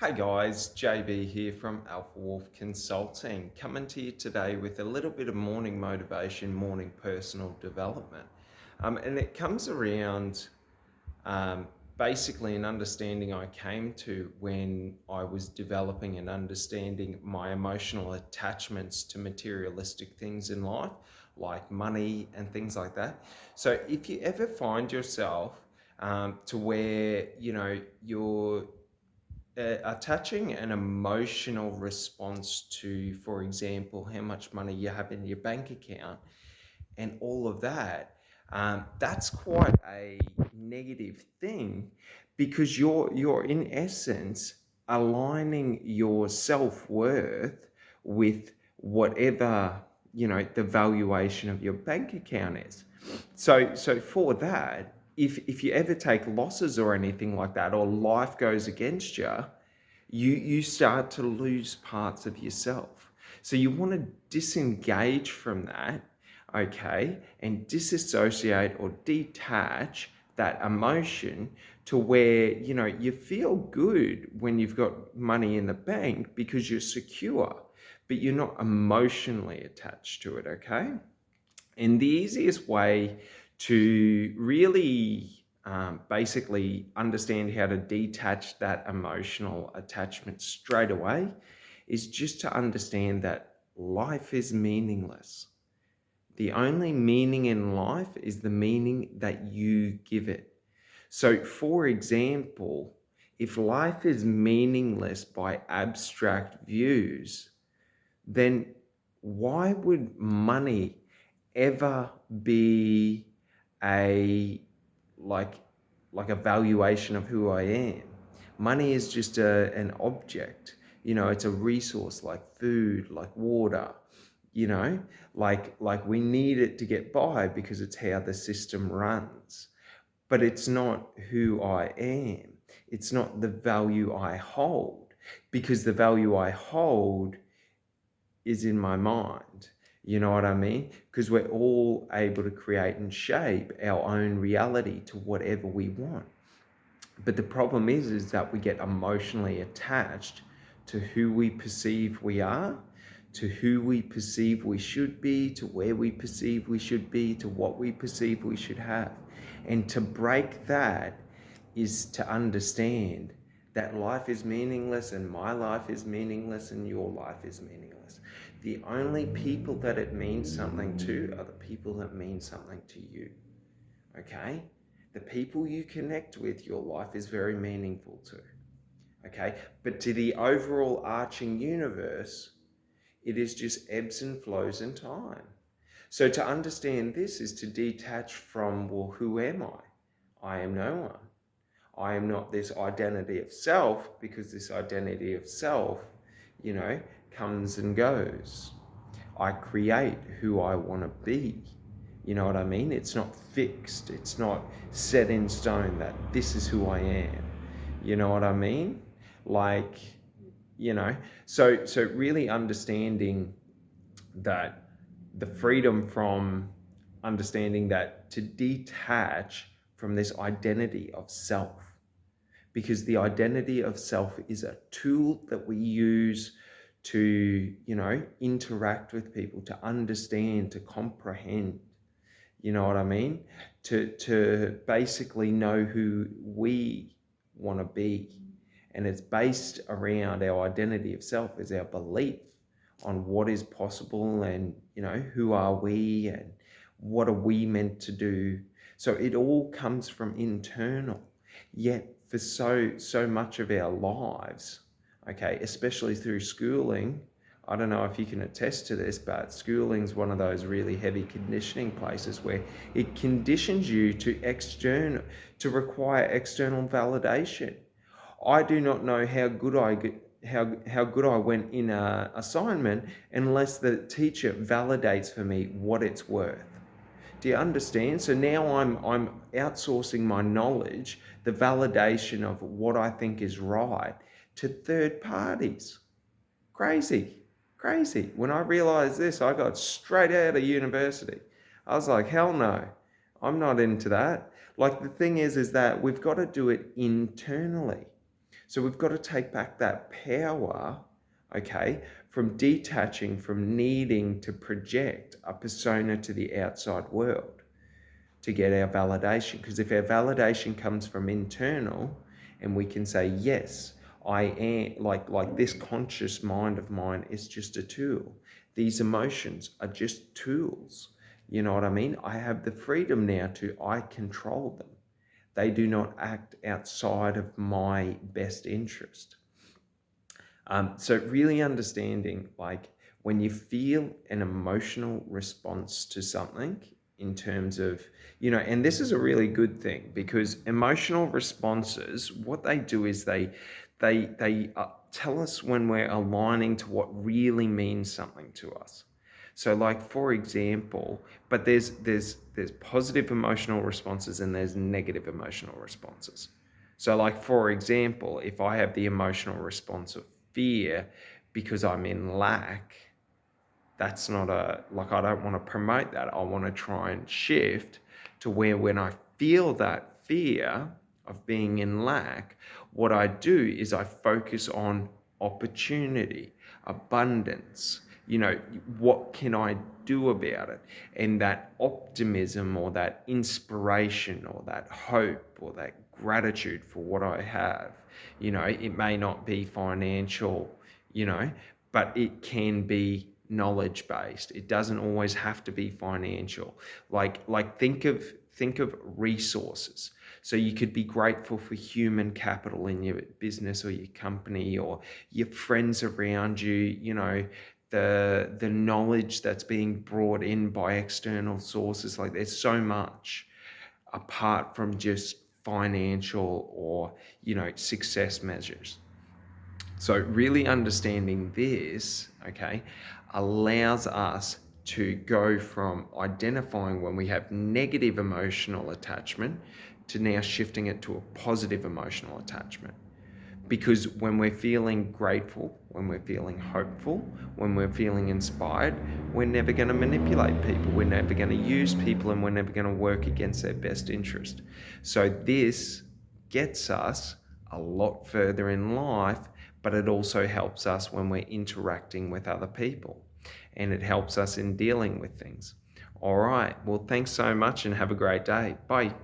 Hey guys, JB here from Alpha Wolf Consulting, coming to you today with a little bit of morning motivation, morning personal development. And it comes around um, basically an understanding I came to when I was developing and understanding my emotional attachments to materialistic things in life, like money and things like that. So if you ever find yourself to where, you're attaching an emotional response to, for example, how much money you have in your bank account and all of that, that's quite a negative thing because you're in essence aligning your self-worth with whatever the valuation of your bank account is. So for that, if you ever take losses or anything like that, or life goes against you, you start to lose parts of yourself. So you want to disengage from that, okay, and disassociate or detach that emotion to where you feel good when you've got money in the bank because you're secure, but you're not emotionally attached to it, okay? And the easiest way to really basically understand how to detach that emotional attachment straight away is just to understand that life is meaningless. The only meaning in life is the meaning that you give it. So, for example, if life is meaningless by abstract views, then why would money ever be a like like a valuation of who I am? Money is just an object. It's a resource like food, like water, like we need it to get by because it's how the system runs. But it's not who I am. It's not the value I hold, because the value I hold is in my mind. You know what I mean? Because we're all able to create and shape our own reality to whatever we want. But the problem is that we get emotionally attached to who we perceive we are, to who we perceive we should be, to where we perceive we should be, to what we perceive we should have. And to break that is to understand that life is meaningless and my life is meaningless and your life is meaningless. The only people that it means something to are the people that mean something to you. Okay? The people you connect with, your life is very meaningful to. Okay? But to the overall arching universe, it is just ebbs and flows in time. So to understand this is to detach from, well, who am I? I am no one. I am not this identity of self, because this identity of self, you know, comes and goes. I create who I want to be. You know what I mean? It's not fixed. It's not set in stone that this is who I am. You know what I mean? Like, you know, so really understanding that the freedom from understanding that to detach from this identity of self, because the identity of self is a tool that we use to interact with people, to understand, to comprehend. You know what I mean? To basically know who we want to be. And it's based around our identity of self is our belief on what is possible, and who are we and what are we meant to do. So it all comes from internal. Yet for so much of our lives, okay, especially through schooling, I don't know if you can attest to this, but schooling's one of those really heavy conditioning places where it conditions you to require external validation. I do not know how good I went in a assignment unless the teacher validates for me what it's worth. Do you understand? So now I'm outsourcing my knowledge, the validation of what I think is right, to third parties. Crazy, crazy. When I realized this, I got straight out of university. I was like, hell no, I'm not into that. Like, the thing is that we've got to do it internally. So we've got to take back that power, okay, from detaching, from needing to project a persona to the outside world to get our validation. Because if our validation comes from internal and we can say, yes, I am, like this conscious mind of mine is just a tool. These emotions are just tools. You know what I mean? I have the freedom now I control them. They do not act outside of my best interest. So really understanding, like, when you feel an emotional response to something in terms of, and this is a really good thing, because emotional responses, what they do is they tell us when we're aligning to what really means something to us. So, like, for example, but there's positive emotional responses and there's negative emotional responses. So, like, for example, if I have the emotional response of fear because I'm in lack, that's not I don't want to promote that. I want to try and shift to where, when I feel that fear of being in lack, what I do is I focus on opportunity, abundance. What can I do about it? And that optimism, or that inspiration, or that hope, or that gratitude for what I have. It may not be financial, but it can be knowledge based. It doesn't always have to be financial. Like think of resources. So you could be grateful for human capital in your business or your company, or your friends around you, the knowledge that's being brought in by external sources. Like, there's so much apart from just financial or, success measures. So really understanding this, okay, allows us to go from identifying when we have negative emotional attachment to now shifting it to a positive emotional attachment. Because when we're feeling grateful, when we're feeling hopeful, when we're feeling inspired, we're never going to manipulate people, we're never going to use people, and we're never going to work against their best interest. So this gets us a lot further in life, but it also helps us when we're interacting with other people, and it helps us in dealing with things. All right, well, thanks so much and have a great day. Bye.